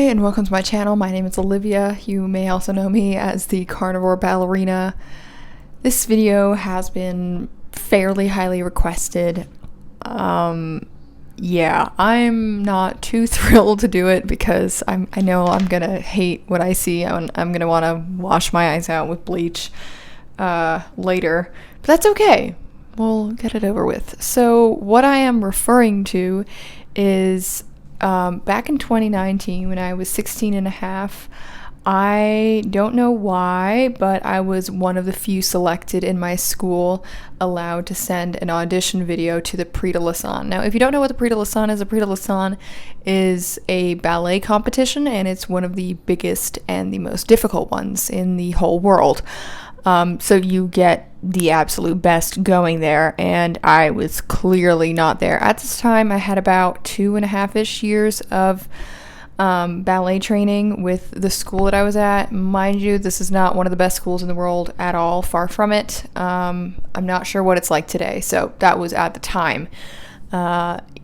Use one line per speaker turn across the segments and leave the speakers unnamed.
and welcome to my channel. My name is Olivia. You may also know me as the Carnivore Ballerina. This video has been fairly highly requested. Yeah, I'm not too thrilled to do it because I know I'm gonna hate what I see and I'm gonna want to wash my eyes out with bleach later, but that's okay. We'll get it over with. So what I am referring to is back in 2019 when I was 16 and a half. I don't know why, but I was one of the few selected in my school allowed to send an audition video to the Prix de Lausanne. Now, if you don't know what the Prix de Lausanne is, the Prix de Lausanne is a ballet competition, and it's one of the biggest and the most difficult ones in the whole world. So you get the absolute best going there, and I was clearly not there. At this time, I had about 2.5-ish years of ballet training with the school that I was at. Mind you, this is not one of the best schools in the world at all, far from it. I'm not sure what it's like today, so that was at the time.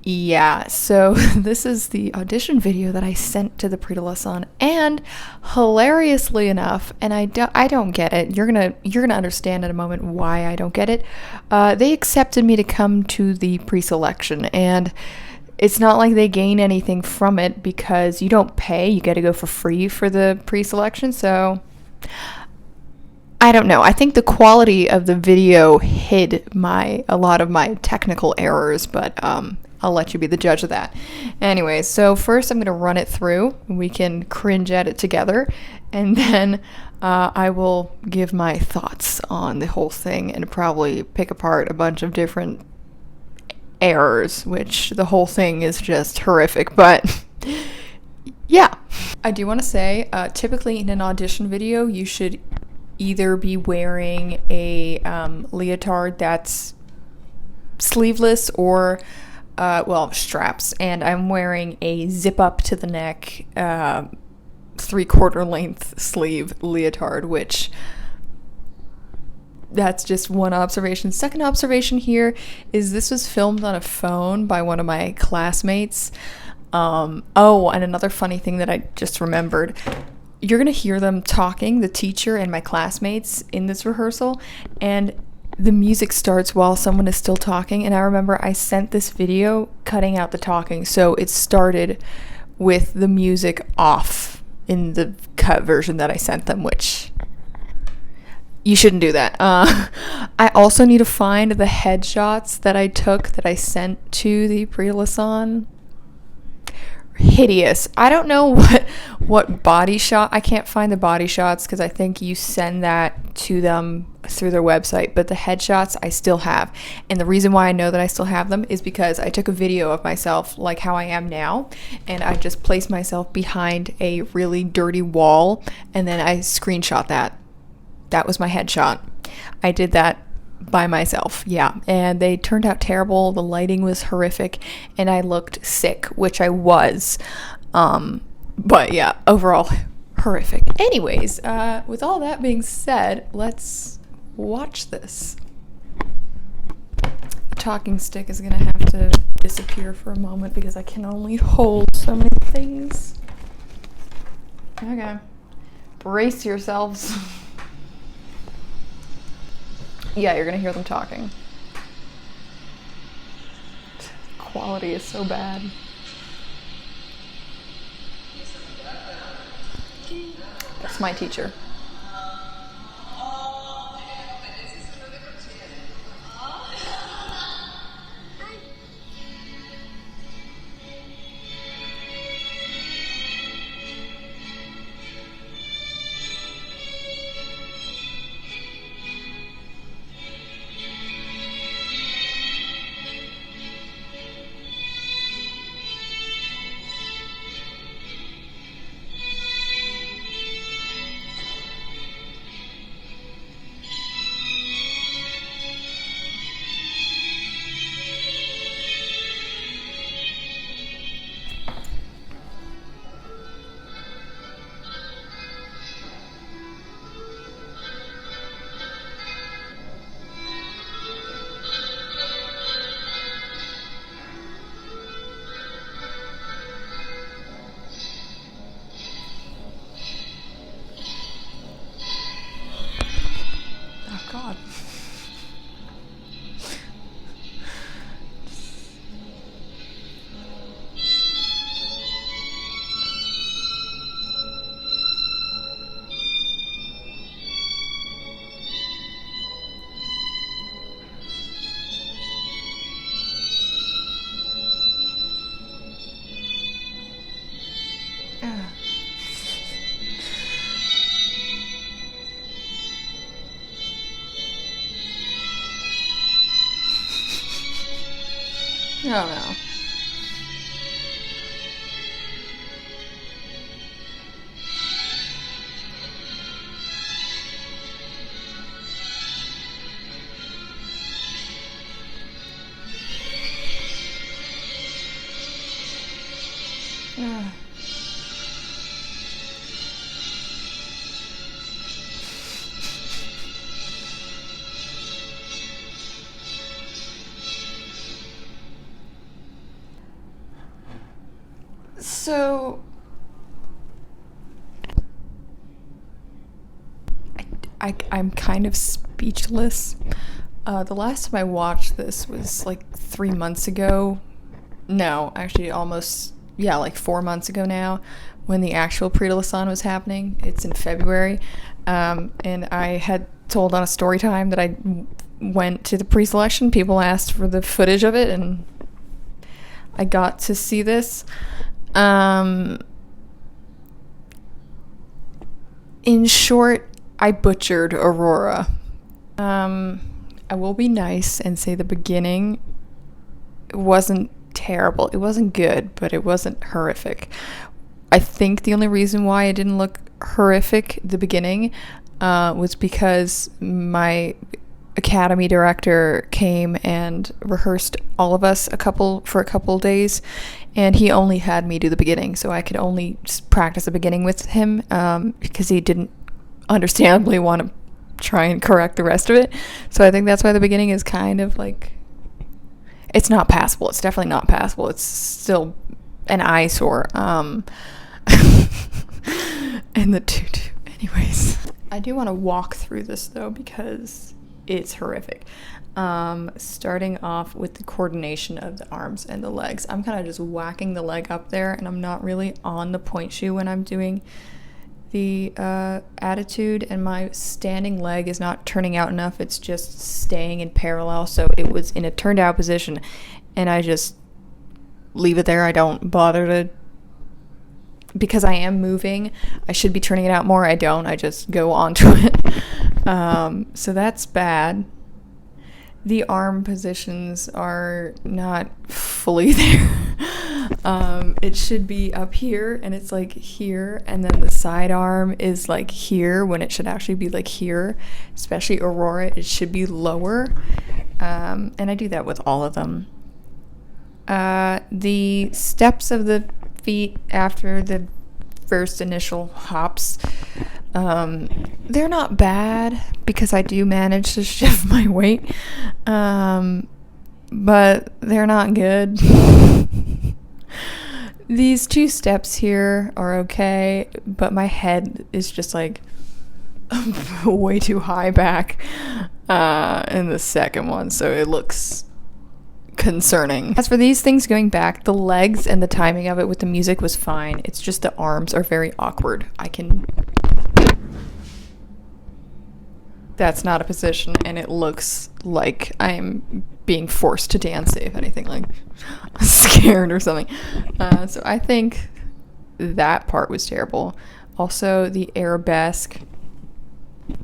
Yeah, so this is the audition video that I sent to the Prix de Lausanne, and hilariously enough, and I don't get it. You're gonna understand in a moment why I don't get it. They accepted me to come to the pre-selection, and it's not like they gain anything from it because you don't pay. You get to go for free for the pre-selection. So I don't know. I think the quality of the video hid a lot of my technical errors, but I'll let you be the judge of that. Anyway, so first I'm going to run it through. We can cringe at it together, and then I will give my thoughts on the whole thing and probably pick apart a bunch of different errors, which the whole thing is just horrific. But yeah, I do want to say, typically in an audition video, you should either be wearing a leotard that's sleeveless or straps, and I'm wearing a zip up to the neck 3/4 length sleeve leotard, which that's just one observation. Second observation here is this was filmed on a phone by one of my classmates. And another funny thing that I just remembered. You're going to hear them talking, the teacher and my classmates, in this rehearsal, and the music starts while someone is still talking. And I remember I sent this video cutting out the talking, so it started with the music off in the cut version that I sent them, which you shouldn't do that. I also need to find the headshots that I took that I sent to the Prix de Lausanne. Hideous. I don't know what body shot. I can't find the body shots because I think you send that to them through their website, but the headshots I still have. And the reason why I know that I still have them is because I took a video of myself like how I am now, and I just placed myself behind a really dirty wall, and then I screenshot that. That was my headshot. I did that by myself, yeah, and they turned out terrible. The lighting was horrific, and I looked sick, which I was. But yeah, overall, horrific. Anyways, with all that being said, let's watch this. The talking stick is gonna have to disappear for a moment because I can only hold so many things. Okay, brace yourselves. Yeah, you're gonna hear them talking. Quality is so bad. That's my teacher. no. So, I'm kind of speechless. The last time I watched this was like 3 months ago. No, actually like 4 months ago now, when the actual Prix de Lausanne was happening. It's in February. And I had told on a story time that I went to the pre-selection. People asked for the footage of it, and I got to see this. In short, I butchered Aurora. I will be nice and say the beginning wasn't terrible. It wasn't good, but it wasn't horrific. I think the only reason why it didn't look horrific at the beginning was because my academy director came and rehearsed all of us for a couple days, and he only had me do the beginning, so I could only practice the beginning with him because he didn't understandably want to try and correct the rest of it. So I think that's why the beginning is kind of like, it's not passable. It's definitely not passable. It's still an eyesore. And the tutu. Anyways, I do want to walk through this though, because it's horrific. Starting off with the coordination of the arms and the legs. I'm kind of just whacking the leg up there, and I'm not really on the point shoe when I'm doing the attitude, and my standing leg is not turning out enough. It's just staying in parallel, so it was in a turned out position, and I just leave it there. I don't bother to, because I am moving, I should be turning it out more. I don't. I just go onto it. So that's bad. The arm positions are not fully there. It should be up here, and it's like here, and then the side arm is like here when it should actually be like here. Especially Aurora, it should be lower. And I do that with all of them. The steps of the feet after the first initial hops, they're not bad because I do manage to shift my weight, but they're not good. These two steps here are okay, but my head is just like way too high back in the second one, so it looks concerning. As for these things going back, the legs and the timing of it with the music was fine. It's just the arms are very awkward. That's not a position, and it looks like I'm being forced to dance, if anything, like scared or something. So I think that part was terrible. Also, the arabesque.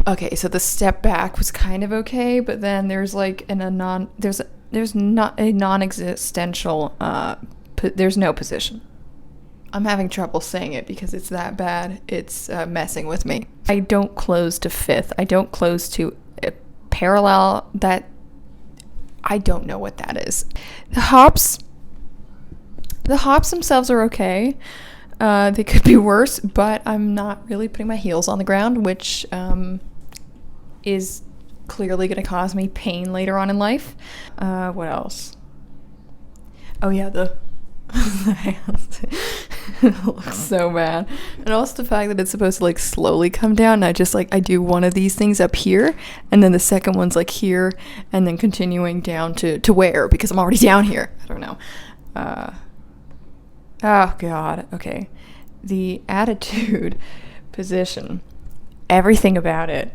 Okay, so the step back was kind of okay, but then there's like there's not a non-existential, there's no position. I'm having trouble saying it because it's that bad. It's messing with me. I don't close to fifth. I don't close to a parallel. That, I don't know what that is. The hops themselves are okay. They could be worse, but I'm not really putting my heels on the ground, which is clearly going to cause me pain later on in life. What else? Oh yeah, the hands. It looks so bad. And also the fact that it's supposed to like slowly come down, and I do one of these things up here, and then the second one's like here, and then continuing down to where, because I'm already down here. I don't know. Oh god. Okay. The attitude position, everything about it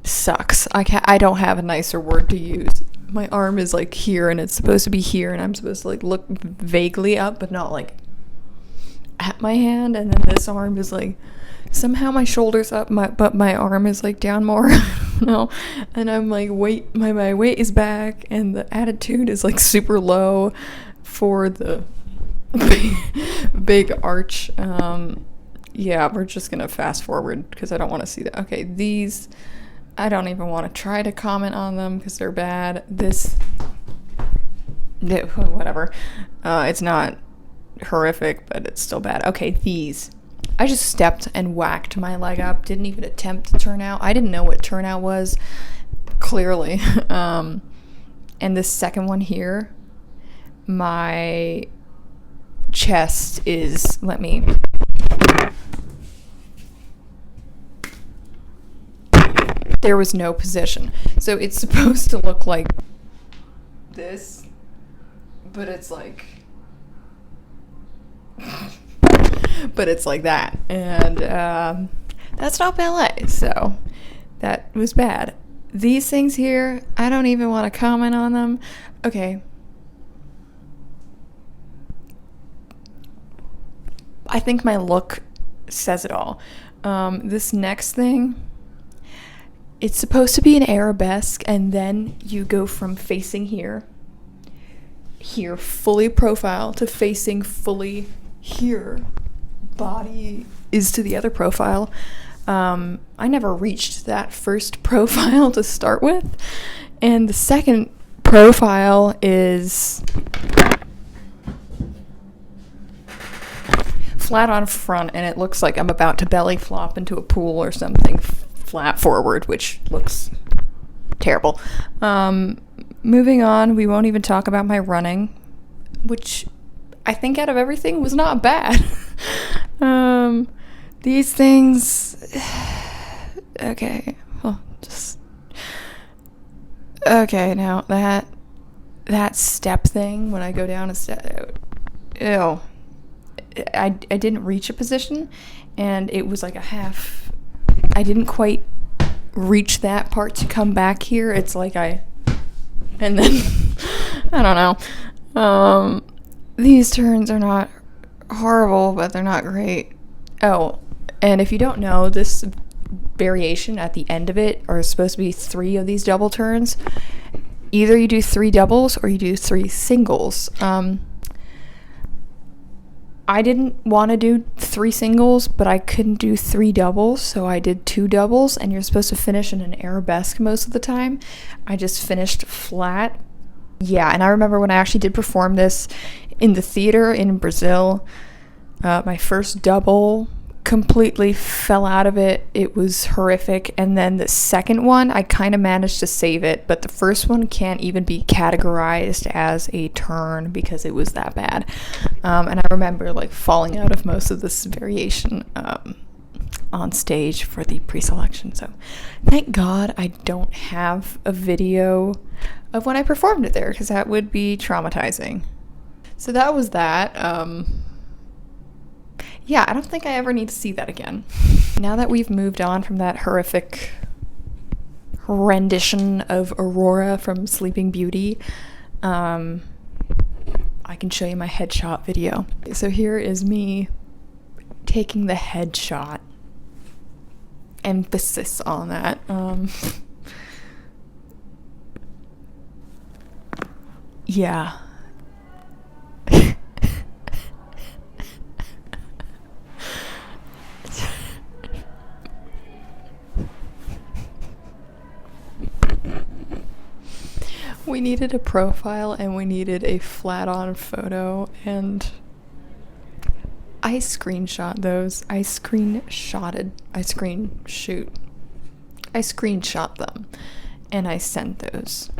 sucks. I don't have a nicer word to use. My arm is like here, and it's supposed to be here, and I'm supposed to like look vaguely up, but not like at my hand. And then this arm is like, somehow my shoulder's up, but my arm is like down more. know. And I'm like, my weight is back, and the attitude is like super low for the big arch. Yeah, we're just gonna fast forward because I don't want to see that. Okay, these, I don't even want to try to comment on them because they're bad. Whatever. It's not horrific, but it's still bad. Okay, these. I just stepped and whacked my leg up. Didn't even attempt to turn out. I didn't know what turnout was, clearly. And this second one here, my chest is, there was no position. So it's supposed to look like this, but it's like, that. And that's not ballet, so that was bad. These things here, I don't even want to comment on them. Okay. I think my look says it all. This next thing, it's supposed to be an arabesque, and then you go from facing here fully profile, to facing fully here. Body is to the other profile. I never reached that first profile to start with, and the second profile is flat on front, and it looks like I'm about to belly flop into a pool or something flat forward, which looks terrible. Moving on, we won't even talk about my running, which I think out of everything was not bad. These things, okay, well, now that step thing, when I go down a step, ew, I didn't reach a position, and it was like a half, I didn't quite reach that part to come back here. It's like and then, I don't know. These turns are not horrible, but they're not great. Oh, and if you don't know, this variation at the end of it are supposed to be 3 of these double turns. Either you do 3 doubles or you do 3 singles. I didn't want to do 3 singles, but I couldn't do 3 doubles, so I did 2 doubles, and you're supposed to finish in an arabesque most of the time. I just finished flat. Yeah, and I remember when I actually did perform this in the theater in Brazil, my first double completely fell out of it. It was horrific. And then the second one, I kind of managed to save it, but the first one can't even be categorized as a turn because it was that bad. And I remember like falling out of most of this variation on stage for the pre-selection. So thank God I don't have a video of when I performed it there, because that would be traumatizing. So that was that. Yeah, I don't think I ever need to see that again. Now that we've moved on from that horrific rendition of Aurora from Sleeping Beauty, I can show you my headshot video. So here is me taking the headshot. Emphasis on that. Yeah. We needed a profile and we needed a flat-on photo, and I screenshot those. I screenshot them, and I sent those.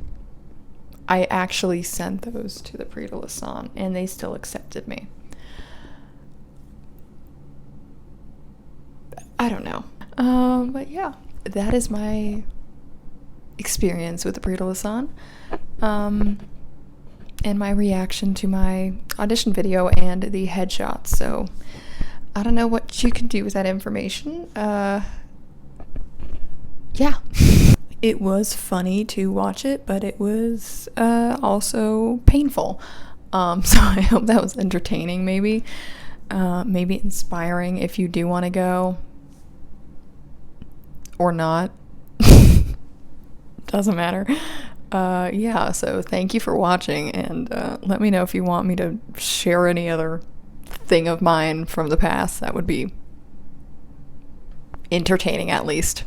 I actually sent those to the Prix de Lausanne, and they still accepted me. I don't know. But yeah, that is my experience with the Prix de Lausanne, and my reaction to my audition video and the headshots. So I don't know what you can do with that information. Yeah. It was funny to watch it, but it was also painful. So I hope that was entertaining, maybe inspiring if you do want to go, or not. Doesn't matter. Yeah, so thank you for watching, and let me know if you want me to share any other thing of mine from the past. That would be entertaining, at least.